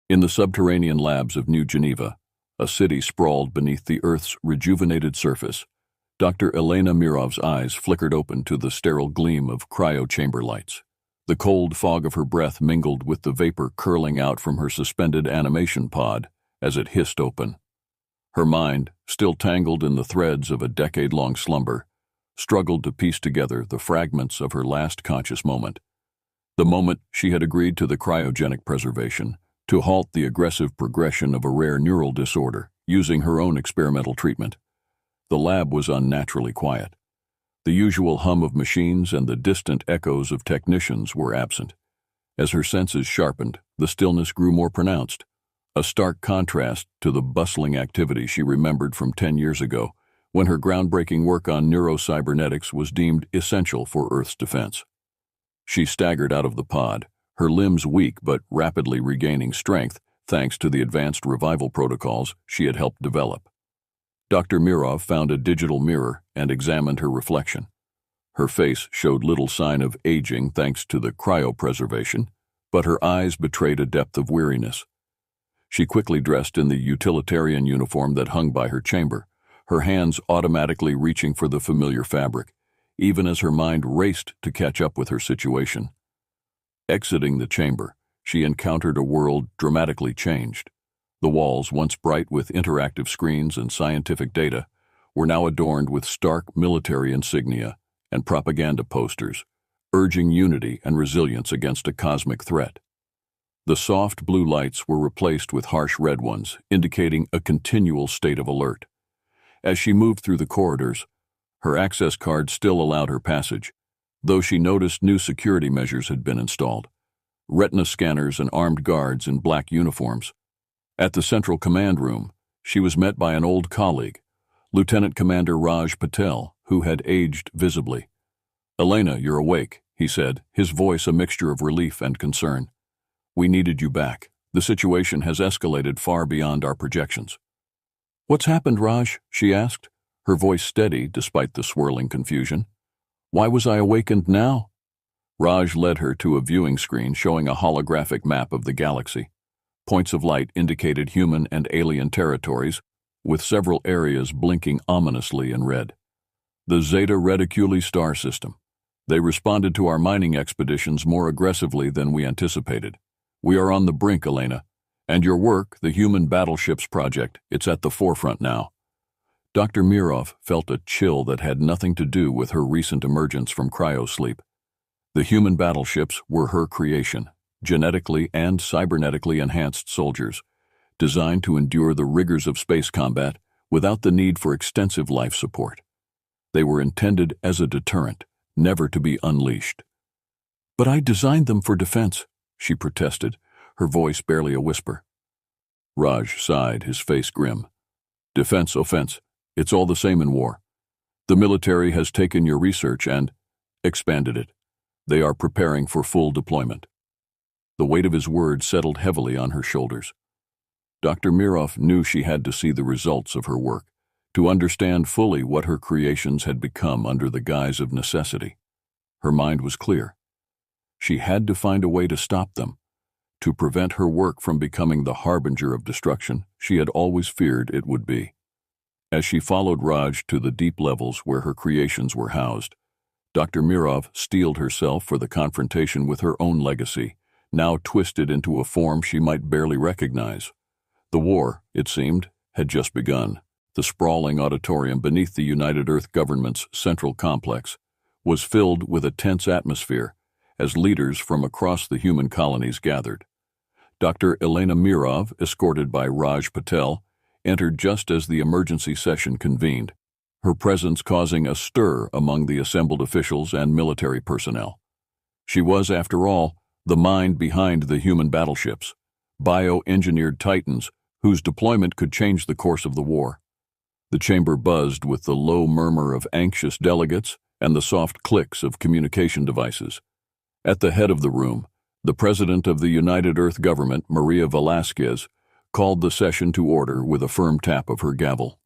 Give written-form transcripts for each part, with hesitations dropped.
In the subterranean labs of New Geneva, a city sprawled beneath the Earth's rejuvenated surface, Dr. Elena Mirov's eyes flickered open to the sterile gleam of cryo-chamber lights. The cold fog of her breath mingled with the vapor curling out from her suspended animation pod as it hissed open. Her mind, still tangled in the threads of a decade-long slumber, struggled to piece together the fragments of her last conscious moment. The moment she had agreed to the cryogenic preservation, to halt the aggressive progression of a rare neural disorder using her own experimental treatment. The lab was unnaturally quiet. The usual hum of machines and the distant echoes of technicians were absent. As her senses sharpened, the stillness grew more pronounced, a stark contrast to the bustling activity she remembered from 10 years ago, when her groundbreaking work on neurocybernetics was deemed essential for Earth's defense. She staggered out of the pod, her limbs weak but rapidly regaining strength thanks to the advanced revival protocols she had helped develop. Dr. Mirov found a digital mirror and examined her reflection. Her face showed little sign of aging thanks to the cryopreservation, but her eyes betrayed a depth of weariness. She quickly dressed in the utilitarian uniform that hung by her chamber, her hands automatically reaching for the familiar fabric, even as her mind raced to catch up with her situation. Exiting the chamber, she encountered a world dramatically changed. The walls, once bright with interactive screens and scientific data, were now adorned with stark military insignia and propaganda posters, urging unity and resilience against a cosmic threat. The soft blue lights were replaced with harsh red ones, indicating a continual state of alert. As she moved through the corridors, her access card still allowed her passage, though she noticed new security measures had been installed. Retina scanners and armed guards in black uniforms. At the central command room, she was met by an old colleague, Lieutenant Commander Raj Patel, who had aged visibly. "Elena, you're awake," he said, his voice a mixture of relief and concern. "We needed you back. The situation has escalated far beyond our projections." "What's happened, Raj?" she asked, her voice steady despite the swirling confusion. "Why was I awakened now?" Raj led her to a viewing screen showing a holographic map of the galaxy. Points of light indicated human and alien territories, with several areas blinking ominously in red. "The Zeta Reticuli star system. They responded to our mining expeditions more aggressively than we anticipated. We are on the brink, Elena. And your work, the Human Battleships project, it's at the forefront now." Dr. Mirov felt a chill that had nothing to do with her recent emergence from cryosleep. The human battleships were her creation, genetically and cybernetically enhanced soldiers, designed to endure the rigors of space combat without the need for extensive life support. They were intended as a deterrent, never to be unleashed. "But I designed them for defense," she protested, her voice barely a whisper. Raj sighed, his face grim. "Defense, offense, it's all the same in war. The military has taken your research and expanded it. They are preparing for full deployment." The weight of his words settled heavily on her shoulders. Dr. Mirov knew she had to see the results of her work, to understand fully what her creations had become under the guise of necessity. Her mind was clear. She had to find a way to stop them, to prevent her work from becoming the harbinger of destruction she had always feared it would be. As she followed Raj to the deep levels where her creations were housed, Dr. Mirov steeled herself for the confrontation with her own legacy, now twisted into a form she might barely recognize. The war, it seemed, had just begun. The sprawling auditorium beneath the United Earth government's central complex was filled with a tense atmosphere as leaders from across the human colonies gathered. Dr. Elena Mirov, escorted by Raj Patel, entered just as the emergency session convened, her presence causing a stir among the assembled officials and military personnel. She was, after all, the mind behind the human battleships, bio-engineered titans whose deployment could change the course of the war. The chamber buzzed with the low murmur of anxious delegates and the soft clicks of communication devices. At the head of the room, the President of the United Earth Government, Maria Velasquez, called the session to order with a firm tap of her gavel.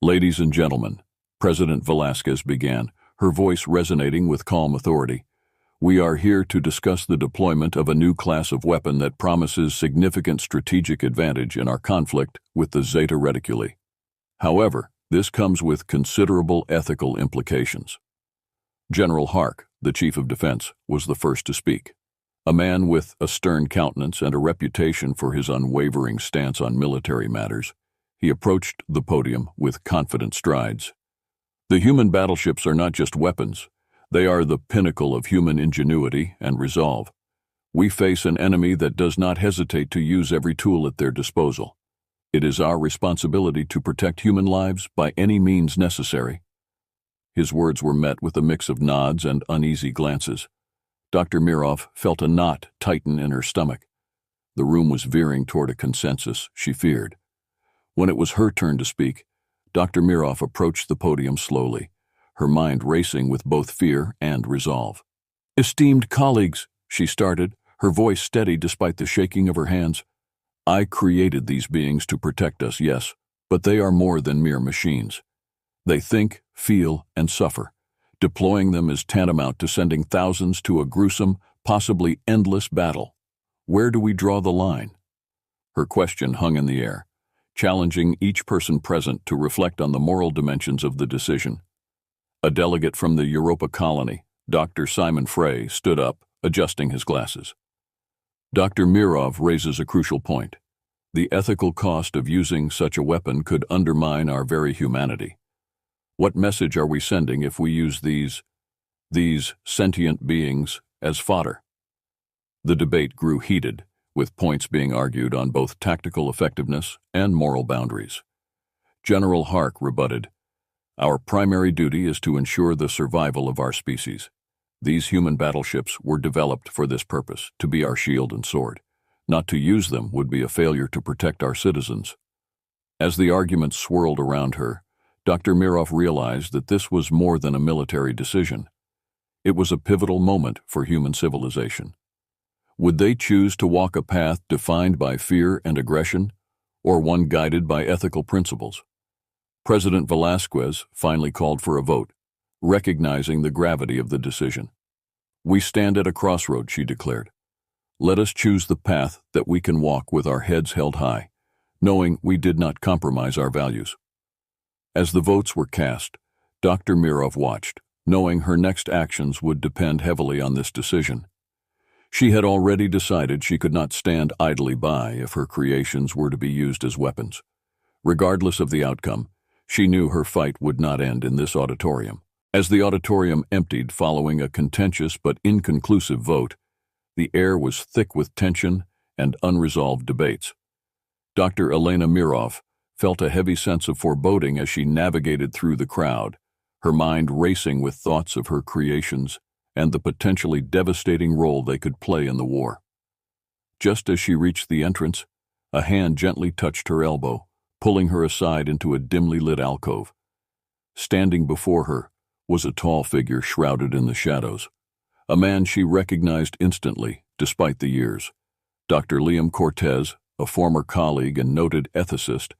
"Ladies and gentlemen," President Velasquez began, her voice resonating with calm authority, We are here to discuss the deployment of a new class of weapon that promises significant strategic advantage in our conflict with the Zeta Reticuli. However, this comes with considerable ethical implications. General Hark, the Chief of Defense, was the first to speak. A man with a stern countenance and a reputation for his unwavering stance on military matters, he approached the podium with confident strides. The human battleships are not just weapons. They are the pinnacle of human ingenuity and resolve. We face an enemy that does not hesitate to use every tool at their disposal. It is our responsibility to protect human lives by any means necessary. His words were met with a mix of nods and uneasy glances. Dr. Mirov felt a knot tighten in her stomach. The room was veering toward a consensus she feared. When it was her turn to speak, Dr. Mirov approached the podium slowly, her mind racing with both fear and resolve. "Esteemed colleagues," she started, her voice steady despite the shaking of her hands. "I created these beings to protect us, yes, but they are more than mere machines. They think, feel, and suffer. Deploying them is tantamount to sending thousands to a gruesome, possibly endless battle. Where do we draw the line?" Her question hung in the air, challenging each person present to reflect on the moral dimensions of the decision. A delegate from the Europa colony, Dr. Simon Frey, stood up, adjusting his glasses. Dr. Mirov raises a crucial point. The ethical cost of using such a weapon could undermine our very humanity. What message are we sending if we use these sentient beings as fodder? The debate grew heated, with points being argued on both tactical effectiveness and moral boundaries. General Hark rebutted, "Our primary duty is to ensure the survival of our species. These human battleships were developed for this purpose, to be our shield and sword. Not to use them would be a failure to protect our citizens." As the arguments swirled around her, Dr. Mirov realized that this was more than a military decision. It was a pivotal moment for human civilization. Would they choose to walk a path defined by fear and aggression, or one guided by ethical principles? President Velasquez finally called for a vote, recognizing the gravity of the decision. "We stand at a crossroad," she declared. "Let us choose the path that we can walk with our heads held high, knowing we did not compromise our values." As the votes were cast, Dr. Mirov watched, knowing her next actions would depend heavily on this decision. She had already decided she could not stand idly by if her creations were to be used as weapons. Regardless of the outcome, she knew her fight would not end in this auditorium. As the auditorium emptied following a contentious but inconclusive vote, the air was thick with tension and unresolved debates. Dr. Elena Mirov felt a heavy sense of foreboding as she navigated through the crowd, her mind racing with thoughts of her creations and the potentially devastating role they could play in the war. Just as she reached the entrance, a hand gently touched her elbow, pulling her aside into a dimly lit alcove. Standing before her was a tall figure shrouded in the shadows, a man she recognized instantly, despite the years. Dr. Liam Cortez, a former colleague and noted ethicist,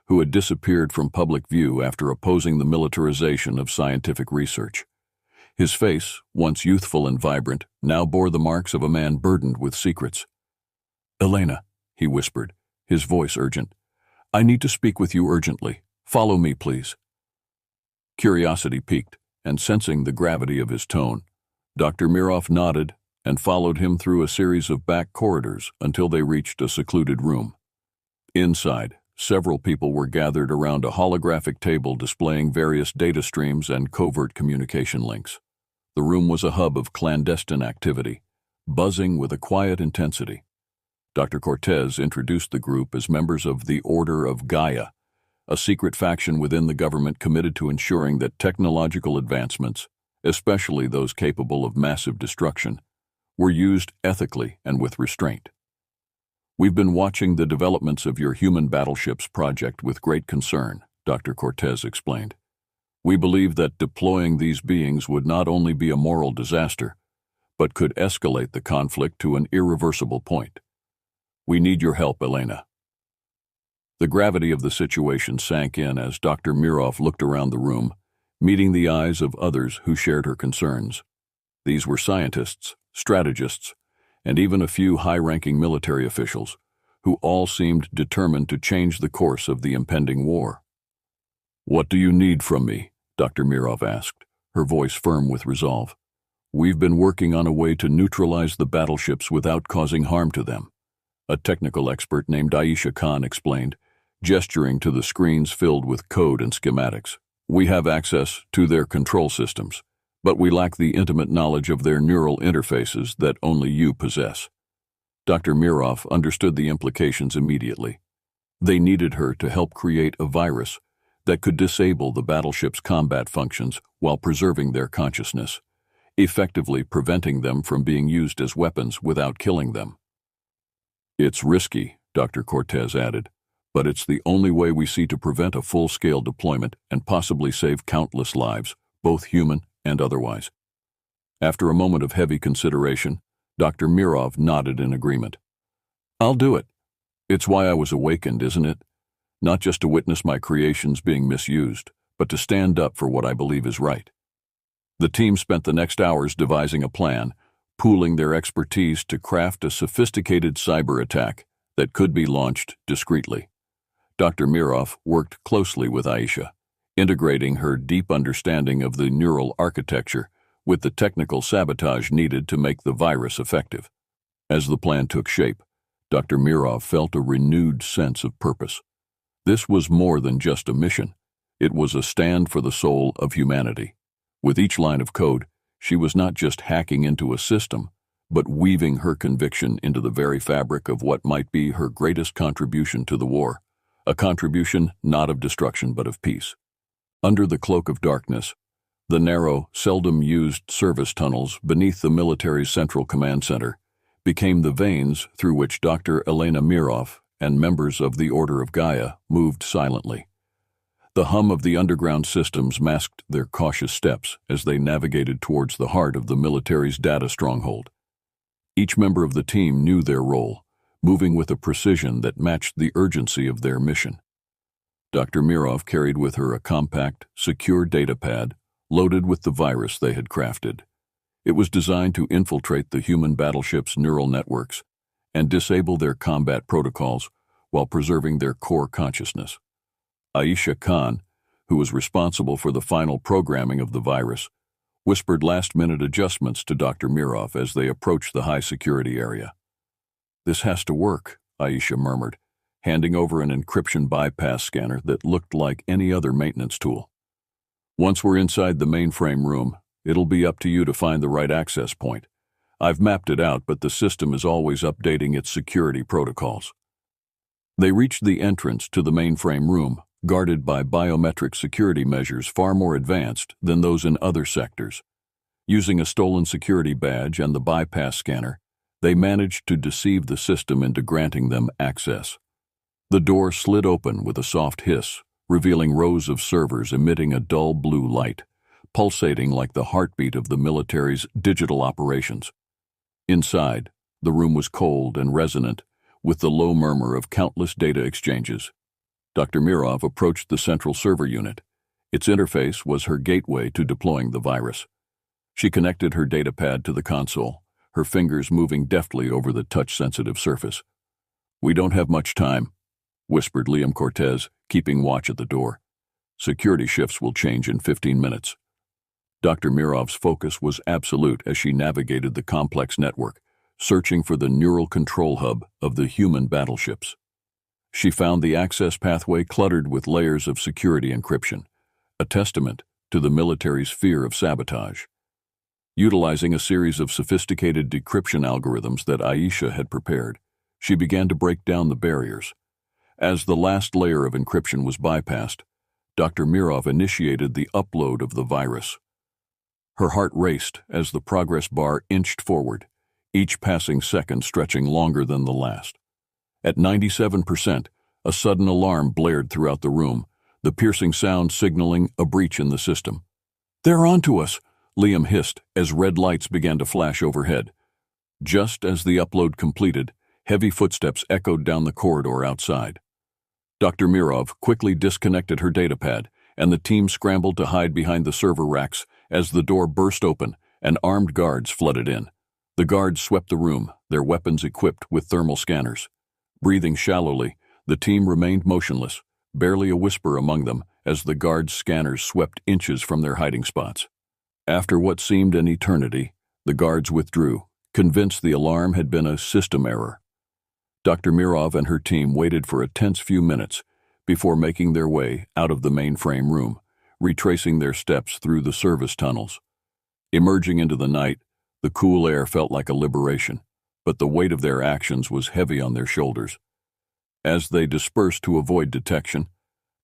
who had disappeared from public view after opposing the militarization of scientific research. His face, once youthful and vibrant, now bore the marks of a man burdened with secrets. "Elena," he whispered, his voice urgent, "I need to speak with you urgently. Follow me, please." Curiosity piqued, and sensing the gravity of his tone, Dr. Mirov nodded and followed him through a series of back corridors until they reached a secluded room. Inside, several people were gathered around a holographic table displaying various data streams and covert communication links. The room was a hub of clandestine activity, buzzing with a quiet intensity. Dr. Cortez introduced the group as members of the Order of Gaia, a secret faction within the government committed to ensuring that technological advancements, especially those capable of massive destruction, were used ethically and with restraint. "We've been watching the developments of your human battleships project with great concern," Dr. Cortez explained. "We believe that deploying these beings would not only be a moral disaster, but could escalate the conflict to an irreversible point. We need your help, Elena." The gravity of the situation sank in as Dr. Mirov looked around the room, meeting the eyes of others who shared her concerns. These were scientists, strategists, and even a few high-ranking military officials, who all seemed determined to change the course of the impending war. "What do you need from me?" Dr. Mirov asked, her voice firm with resolve. "We've been working on a way to neutralize the battleships without causing harm to them," a technical expert named Aisha Khan explained, gesturing to the screens filled with code and schematics. "We have access to their control systems, but we lack the intimate knowledge of their neural interfaces that only you possess." Dr. Mirov understood the implications immediately. They needed her to help create a virus that could disable the battleship's combat functions while preserving their consciousness, effectively preventing them from being used as weapons without killing them. "It's risky," Dr. Cortez added, "but it's the only way we see to prevent a full-scale deployment and possibly save countless lives, both human and otherwise." After a moment of heavy consideration, Dr. Mirov nodded in agreement. "I'll do it. It's why I was awakened, isn't it? Not just to witness my creations being misused, but to stand up for what I believe is right." The team spent the next hours devising a plan, pooling their expertise to craft a sophisticated cyber attack that could be launched discreetly. Dr. Mirov worked closely with Aisha, integrating her deep understanding of the neural architecture with the technical sabotage needed to make the virus effective. As the plan took shape, Dr. Mirov felt a renewed sense of purpose. This was more than just a mission. It was a stand for the soul of humanity. With each line of code, she was not just hacking into a system, but weaving her conviction into the very fabric of what might be her greatest contribution to the war, a contribution not of destruction but of peace. Under the cloak of darkness, the narrow, seldom used service tunnels beneath the military's central command center became the veins through which Dr. Elena Mirov and members of the Order of Gaia moved silently. The hum of the underground systems masked their cautious steps as they navigated towards the heart of the military's data stronghold. Each member of the team knew their role, moving with a precision that matched the urgency of their mission. Dr. Mirov carried with her a compact, secure datapad loaded with the virus they had crafted. It was designed to infiltrate the human battleship's neural networks and disable their combat protocols while preserving their core consciousness. Aisha Khan, who was responsible for the final programming of the virus, whispered last-minute adjustments to Dr. Mirov as they approached the high-security area. "This has to work," Aisha murmured, handing over an encryption bypass scanner that looked like any other maintenance tool. "Once we're inside the mainframe room, it'll be up to you to find the right access point. I've mapped it out, but the system is always updating its security protocols." They reached the entrance to the mainframe room, guarded by biometric security measures far more advanced than those in other sectors. Using a stolen security badge and the bypass scanner, they managed to deceive the system into granting them access. The door slid open with a soft hiss, revealing rows of servers emitting a dull blue light, pulsating like the heartbeat of the military's digital operations. Inside, the room was cold and resonant, with the low murmur of countless data exchanges. Dr. Mirov approached the central server unit. Its interface was her gateway to deploying the virus. She connected her datapad to the console, her fingers moving deftly over the touch-sensitive surface. "We don't have much time," whispered Liam Cortez, keeping watch at the door. "Security shifts will change in 15 minutes. Dr. Mirov's focus was absolute as she navigated the complex network, searching for the neural control hub of the human battleships. She found the access pathway cluttered with layers of security encryption, a testament to the military's fear of sabotage. Utilizing a series of sophisticated decryption algorithms that Aisha had prepared, she began to break down the barriers. As the last layer of encryption was bypassed, Dr. Mirov initiated the upload of the virus. Her heart raced as the progress bar inched forward, each passing second stretching longer than the last. At 97%, a sudden alarm blared throughout the room, the piercing sound signaling a breach in the system. "They're onto us," Liam hissed as red lights began to flash overhead. Just as the upload completed, heavy footsteps echoed down the corridor outside. Dr. Mirov quickly disconnected her datapad, and the team scrambled to hide behind the server racks as the door burst open and armed guards flooded in. The guards swept the room, their weapons equipped with thermal scanners. Breathing shallowly, the team remained motionless, barely a whisper among them as the guards' scanners swept inches from their hiding spots. After what seemed an eternity, the guards withdrew, convinced the alarm had been a system error. Dr. Mirov and her team waited for a tense few minutes before making their way out of the mainframe room, retracing their steps through the service tunnels. Emerging into the night, the cool air felt like a liberation, but the weight of their actions was heavy on their shoulders. As they dispersed to avoid detection,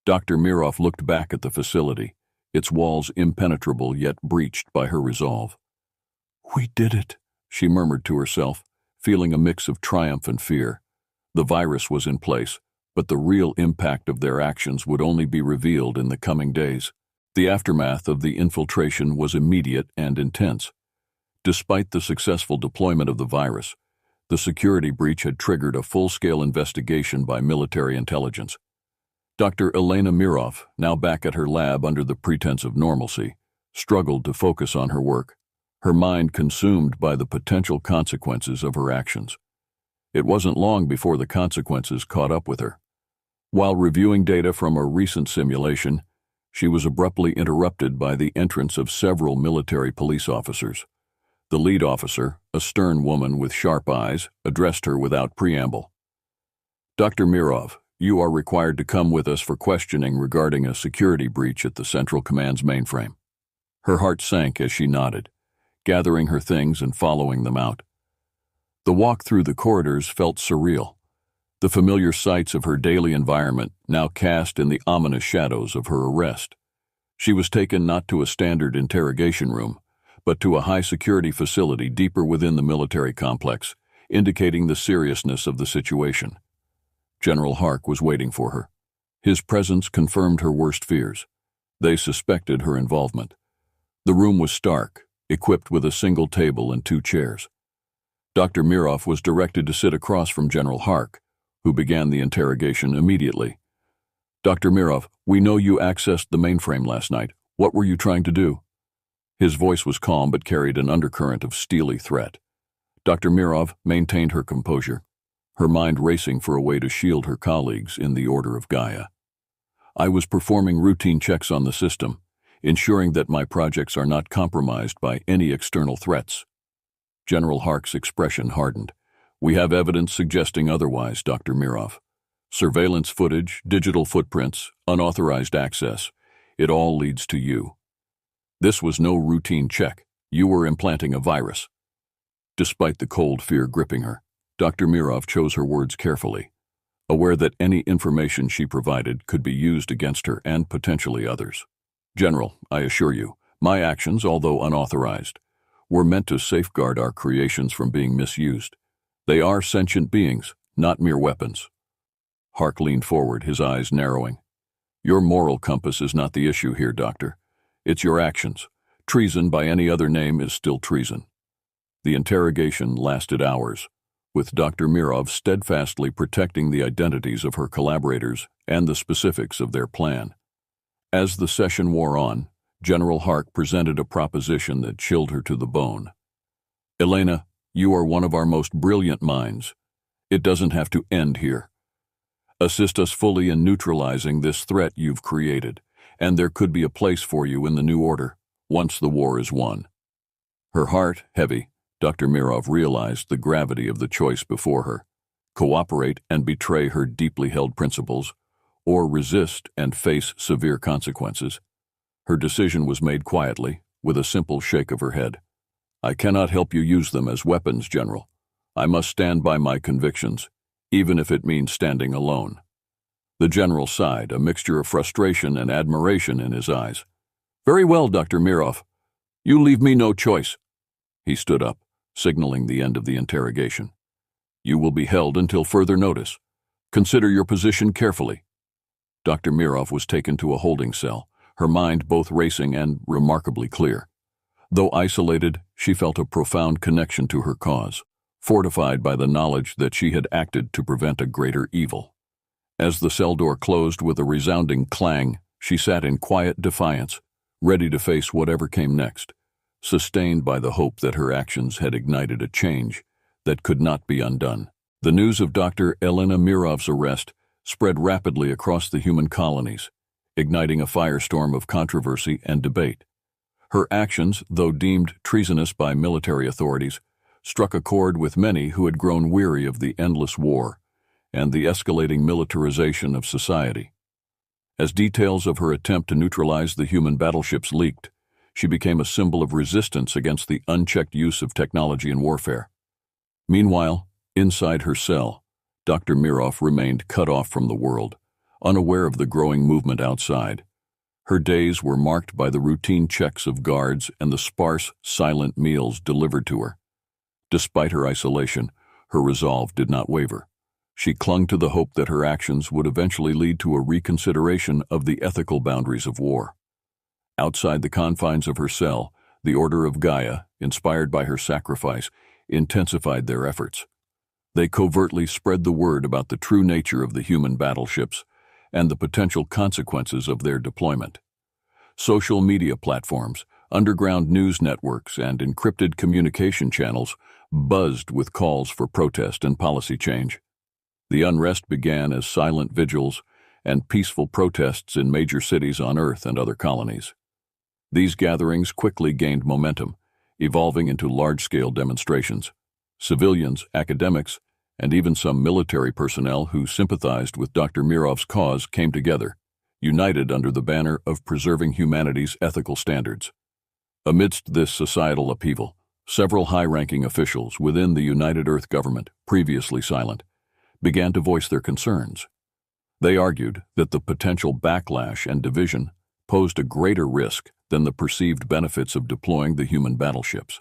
Dr. Mirov looked back at the facility, its walls impenetrable yet breached by her resolve. "We did it," she murmured to herself, feeling a mix of triumph and fear. The virus was in place, but the real impact of their actions would only be revealed in the coming days. The aftermath of the infiltration was immediate and intense. Despite the successful deployment of the virus, the security breach had triggered a full-scale investigation by military intelligence. Dr. Elena Mirov, now back at her lab under the pretense of normalcy, struggled to focus on her work, her mind consumed by the potential consequences of her actions. It wasn't long before the consequences caught up with her. While reviewing data from a recent simulation, she was abruptly interrupted by the entrance of several military police officers. The lead officer, a stern woman with sharp eyes, addressed her without preamble. "Dr. Mirov, you are required to come with us for questioning regarding a security breach at the Central Command's mainframe." Her heart sank as she nodded, gathering her things and following them out. The walk through the corridors felt surreal, the familiar sights of her daily environment now cast in the ominous shadows of her arrest. She was taken not to a standard interrogation room, but to a high-security facility deeper within the military complex, indicating the seriousness of the situation. General Hark was waiting for her. His presence confirmed her worst fears. They suspected her involvement. The room was stark, equipped with a single table and 2 chairs. Dr. Mirov was directed to sit across from General Hark, who began the interrogation immediately. "Dr. Mirov, we know you accessed the mainframe last night. What were you trying to do?" His voice was calm but carried an undercurrent of steely threat. Dr. Mirov maintained her composure, her mind racing for a way to shield her colleagues in the Order of Gaia. "I was performing routine checks on the system, ensuring that my projects are not compromised by any external threats." General Hark's expression hardened. "We have evidence suggesting otherwise, Dr. Mirov. Surveillance footage, digital footprints, unauthorized access. It all leads to you. This was no routine check. You were implanting a virus." Despite the cold fear gripping her, Dr. Mirov chose her words carefully, aware that any information she provided could be used against her and potentially others. "General, I assure you, my actions, although unauthorized, were meant to safeguard our creations from being misused. They are sentient beings, not mere weapons." Hark leaned forward, his eyes narrowing. "Your moral compass is not the issue here, Doctor. It's your actions. Treason by any other name is still treason." The interrogation lasted hours, with Dr. Mirov steadfastly protecting the identities of her collaborators and the specifics of their plan. As the session wore on, General Hark presented a proposition that chilled her to the bone. "Elena, you are one of our most brilliant minds. It doesn't have to end here. Assist us fully in neutralizing this threat you've created, and there could be a place for you in the new order, once the war is won." Her heart heavy, Dr. Mirov realized the gravity of the choice before her: cooperate and betray her deeply held principles, or resist and face severe consequences. Her decision was made quietly, with a simple shake of her head. "I cannot help you use them as weapons, General. I must stand by my convictions, even if it means standing alone." The general sighed, a mixture of frustration and admiration in his eyes. "Very well, Dr. Mirov. You leave me no choice." He stood up, signaling the end of the interrogation. "You will be held until further notice. Consider your position carefully." Dr. Mirov was taken to a holding cell, her mind both racing and remarkably clear. Though isolated, she felt a profound connection to her cause, fortified by the knowledge that she had acted to prevent a greater evil. As the cell door closed with a resounding clang, she sat in quiet defiance, ready to face whatever came next. sustained by the hope that her actions had ignited a change that could not be undone. The news of Dr. Elena Mirov's arrest spread rapidly across the human colonies, igniting a firestorm of controversy and debate. Her actions, though deemed treasonous by military authorities, struck a chord with many who had grown weary of the endless war and the escalating militarization of society. As details of her attempt to neutralize the human battleships leaked, she became a symbol of resistance against the unchecked use of technology in warfare. Meanwhile, inside her cell, Dr. Mirov remained cut off from the world, unaware of the growing movement outside. Her days were marked by the routine checks of guards and the sparse, silent meals delivered to her. Despite her isolation, her resolve did not waver. She clung to the hope that her actions would eventually lead to a reconsideration of the ethical boundaries of war. Outside the confines of her cell, the Order of Gaia, inspired by her sacrifice, intensified their efforts. They covertly spread the word about the true nature of the human battleships and the potential consequences of their deployment. Social media platforms, underground news networks, and encrypted communication channels buzzed with calls for protest and policy change. The unrest began as silent vigils and peaceful protests in major cities on Earth and other colonies. These gatherings quickly gained momentum, evolving into large-scale demonstrations. Civilians, academics, and even some military personnel who sympathized with Dr. Mirov's cause came together, united under the banner of preserving humanity's ethical standards. Amidst this societal upheaval, several high-ranking officials within the United Earth government, previously silent, began to voice their concerns. They argued that the potential backlash and division posed a greater risk than the perceived benefits of deploying the human battleships.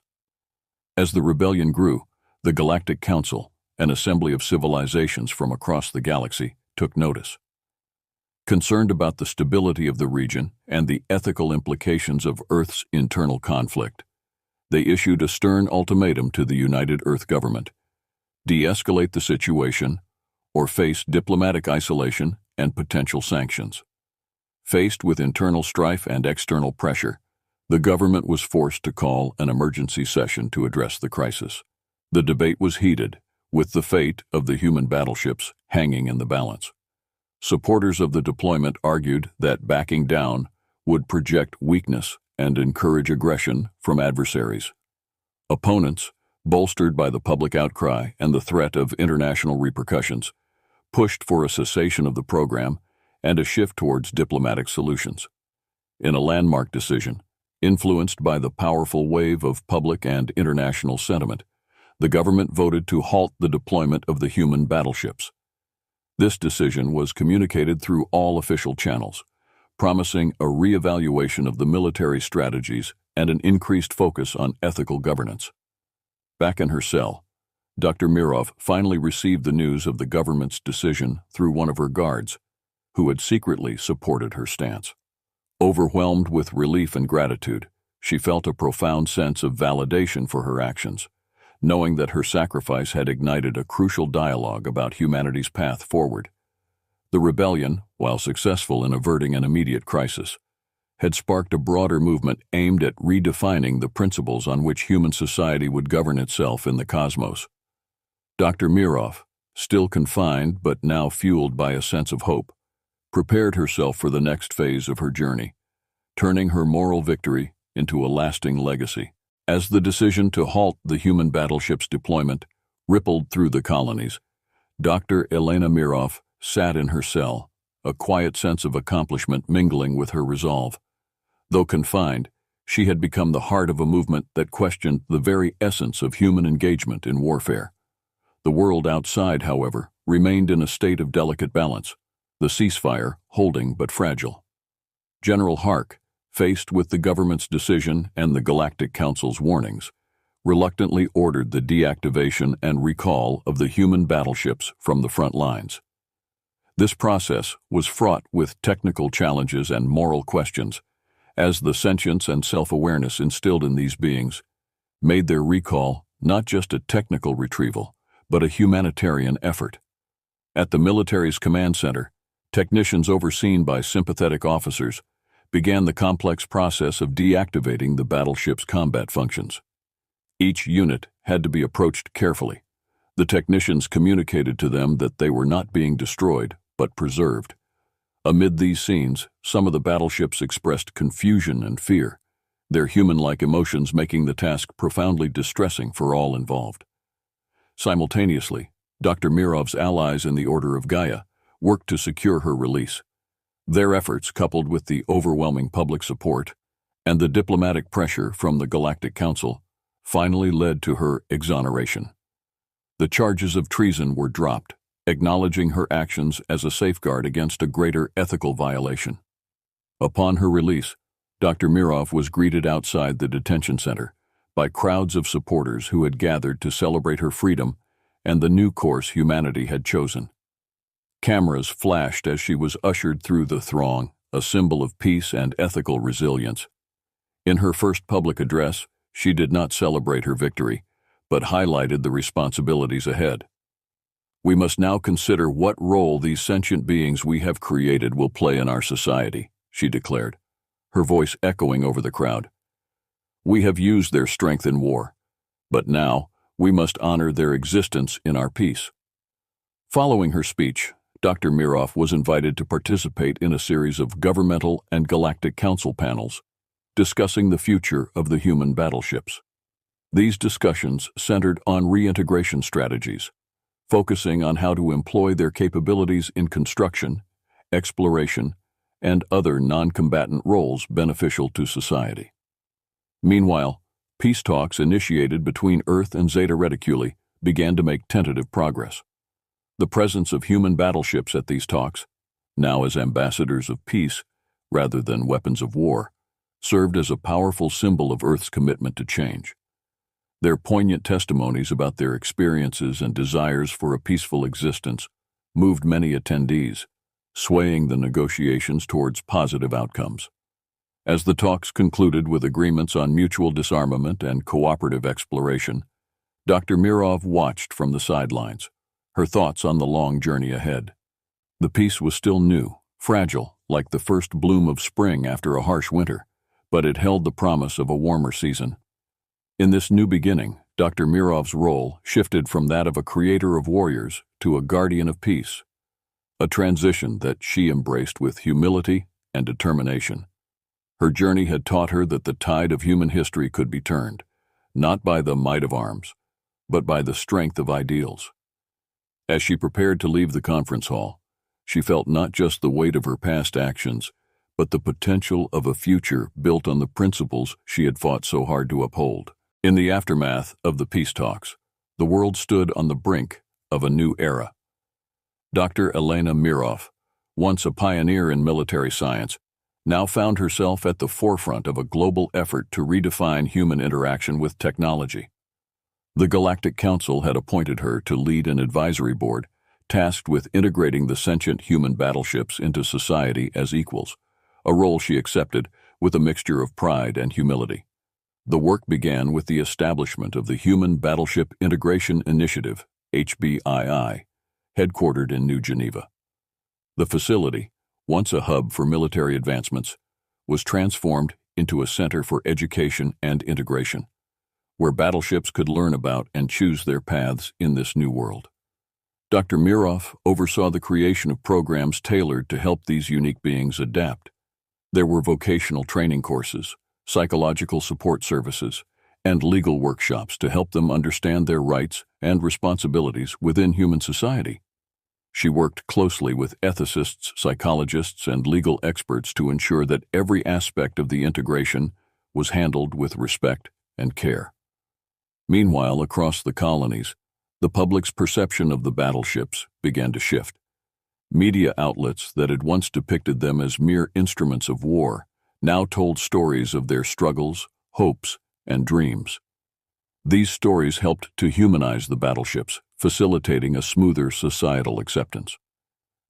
As the rebellion grew, the Galactic Council, an assembly of civilizations from across the galaxy, took notice. Concerned about the stability of the region and the ethical implications of Earth's internal conflict, they issued a stern ultimatum to the United Earth government: de-escalate the situation or face diplomatic isolation and potential sanctions. Faced with internal strife and external pressure, the government was forced to call an emergency session to address the crisis. The debate was heated, with the fate of the human battleships hanging in the balance. Supporters of the deployment argued that backing down would project weakness and encourage aggression from adversaries. Opponents, bolstered by the public outcry and the threat of international repercussions, pushed for a cessation of the program and a shift towards diplomatic solutions. In a landmark decision, influenced by the powerful wave of public and international sentiment, the government voted to halt the deployment of the human battleships. This decision was communicated through all official channels, promising a re-evaluation of the military strategies and an increased focus on ethical governance. Back in her cell, Dr. Mirov finally received the news of the government's decision through one of her guards, who had secretly supported her stance. Overwhelmed with relief and gratitude, she felt a profound sense of validation for her actions, knowing that her sacrifice had ignited a crucial dialogue about humanity's path forward. The rebellion, while successful in averting an immediate crisis, had sparked a broader movement aimed at redefining the principles on which human society would govern itself in the cosmos. Dr. Mirov, still confined but now fueled by a sense of hope, prepared herself for the next phase of her journey, turning her moral victory into a lasting legacy. As the decision to halt the human battleship's deployment rippled through the colonies, Dr. Elena Mirov sat in her cell, a quiet sense of accomplishment mingling with her resolve. Though confined, she had become the heart of a movement that questioned the very essence of human engagement in warfare. The world outside, however, remained in a state of delicate balance, the ceasefire holding but fragile. General Hark, faced with the government's decision and the Galactic Council's warnings, reluctantly ordered the deactivation and recall of the human battleships from the front lines. This process was fraught with technical challenges and moral questions, as the sentience and self-awareness instilled in these beings made their recall not just a technical retrieval, but a humanitarian effort. At the military's command center, technicians overseen by sympathetic officers began the complex process of deactivating the battleship's combat functions. Each unit had to be approached carefully. The technicians communicated to them that they were not being destroyed, but preserved. Amid these scenes, some of the battleships expressed confusion and fear, their human-like emotions making the task profoundly distressing for all involved. Simultaneously, Dr. Mirov's allies in the Order of Gaia worked to secure her release. Their efforts, coupled with the overwhelming public support and the diplomatic pressure from the Galactic Council, finally led to her exoneration. The charges of treason were dropped, acknowledging her actions as a safeguard against a greater ethical violation. Upon her release, Dr. Mirov was greeted outside the detention center by crowds of supporters who had gathered to celebrate her freedom and the new course humanity had chosen. Cameras flashed as she was ushered through the throng, a symbol of peace and ethical resilience. In her first public address, she did not celebrate her victory, but highlighted the responsibilities ahead. "We must now consider what role these sentient beings we have created will play in our society," she declared, her voice echoing over the crowd. "We have used their strength in war, but now we must honor their existence in our peace." Following her speech, Dr. Mirov was invited to participate in a series of governmental and galactic council panels discussing the future of the human battleships. These discussions centered on reintegration strategies, focusing on how to employ their capabilities in construction, exploration, and other non-combatant roles beneficial to society. Meanwhile, peace talks initiated between Earth and Zeta Reticuli began to make tentative progress. The presence of human battleships at these talks, now as ambassadors of peace rather than weapons of war, served as a powerful symbol of Earth's commitment to change. Their poignant testimonies about their experiences and desires for a peaceful existence moved many attendees, swaying the negotiations towards positive outcomes. As the talks concluded with agreements on mutual disarmament and cooperative exploration, Dr. Mirov watched from the sidelines, her thoughts on the long journey ahead. The peace was still new, fragile, like the first bloom of spring after a harsh winter, but it held the promise of a warmer season. In this new beginning, Dr. Mirov's role shifted from that of a creator of warriors to a guardian of peace, a transition that she embraced with humility and determination. Her journey had taught her that the tide of human history could be turned, not by the might of arms, but by the strength of ideals. As she prepared to leave the conference hall, she felt not just the weight of her past actions, but the potential of a future built on the principles she had fought so hard to uphold. In the aftermath of the peace talks, the world stood on the brink of a new era. Dr. Elena Mirov, once a pioneer in military science, now found herself at the forefront of a global effort to redefine human interaction with technology. The Galactic Council had appointed her to lead an advisory board tasked with integrating the sentient human battleships into society as equals, a role she accepted with a mixture of pride and humility. The work began with the establishment of the Human Battleship Integration Initiative, HBII, headquartered in New Geneva. The facility, once a hub for military advancements, was transformed into a center for education and integration, where battleships could learn about and choose their paths in this new world. Dr. Mirov oversaw the creation of programs tailored to help these unique beings adapt. There were vocational training courses, psychological support services, and legal workshops to help them understand their rights and responsibilities within human society. She worked closely with ethicists, psychologists, and legal experts to ensure that every aspect of the integration was handled with respect and care. Meanwhile, across the colonies, the public's perception of the battleships began to shift. Media outlets that had once depicted them as mere instruments of war now told stories of their struggles, hopes, and dreams. These stories helped to humanize the battleships, facilitating a smoother societal acceptance.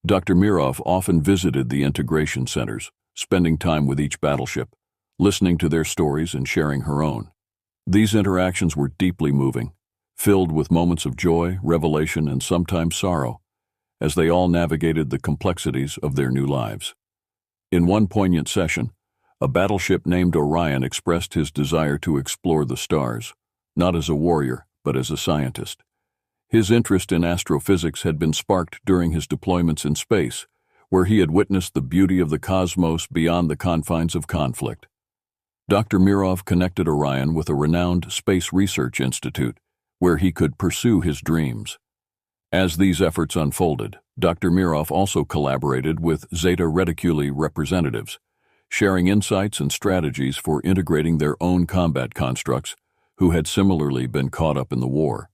Dr. Mirov often visited the integration centers, spending time with each battleship, listening to their stories and sharing her own. These interactions were deeply moving, filled with moments of joy, revelation, and sometimes sorrow, as they all navigated the complexities of their new lives. In one poignant session, A battleship named Orion expressed his desire to explore the stars, not as a warrior, but as a scientist. His interest in astrophysics had been sparked during his deployments in space, where he had witnessed the beauty of the cosmos beyond the confines of conflict. Dr. Mirov connected Orion with a renowned space research institute, where he could pursue his dreams. As these efforts unfolded, Dr. Mirov also collaborated with Zeta Reticuli representatives, sharing insights and strategies for integrating their own combat constructs who had similarly been caught up in the war.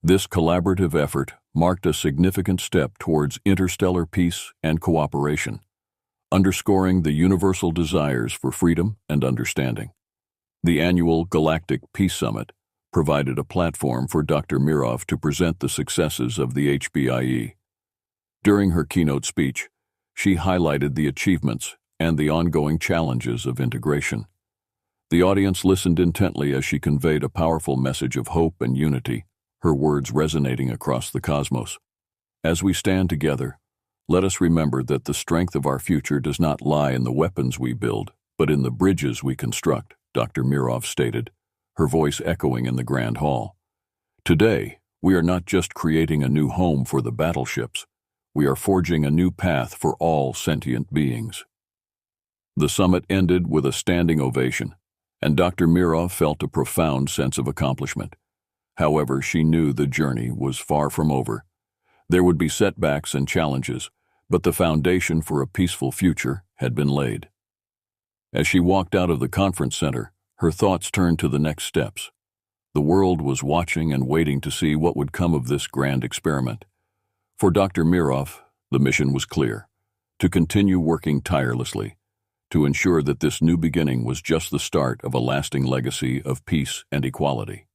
This collaborative effort marked a significant step towards interstellar peace and cooperation, underscoring the universal desires for freedom and understanding. The annual Galactic Peace Summit provided a platform for Dr. Mirov to present the successes of the HBIE. During her keynote speech, she highlighted the achievements and the ongoing challenges of integration. The audience listened intently as she conveyed a powerful message of hope and unity, her words resonating across the cosmos. As we stand together, let us remember that the strength of our future does not lie in the weapons we build, but in the bridges we construct, Dr. Mirov stated, her voice echoing in the Grand Hall. Today, we are not just creating a new home for the battleships, we are forging a new path for all sentient beings. The summit ended with a standing ovation, and Dr. Mirov felt a profound sense of accomplishment. However, she knew the journey was far from over. There would be setbacks and challenges, but the foundation for a peaceful future had been laid. As she walked out of the conference center, her thoughts turned to the next steps. The world was watching and waiting to see what would come of this grand experiment. For Dr. Mirov, the mission was clear: to continue working tirelessly, to ensure that this new beginning was just the start of a lasting legacy of peace and equality.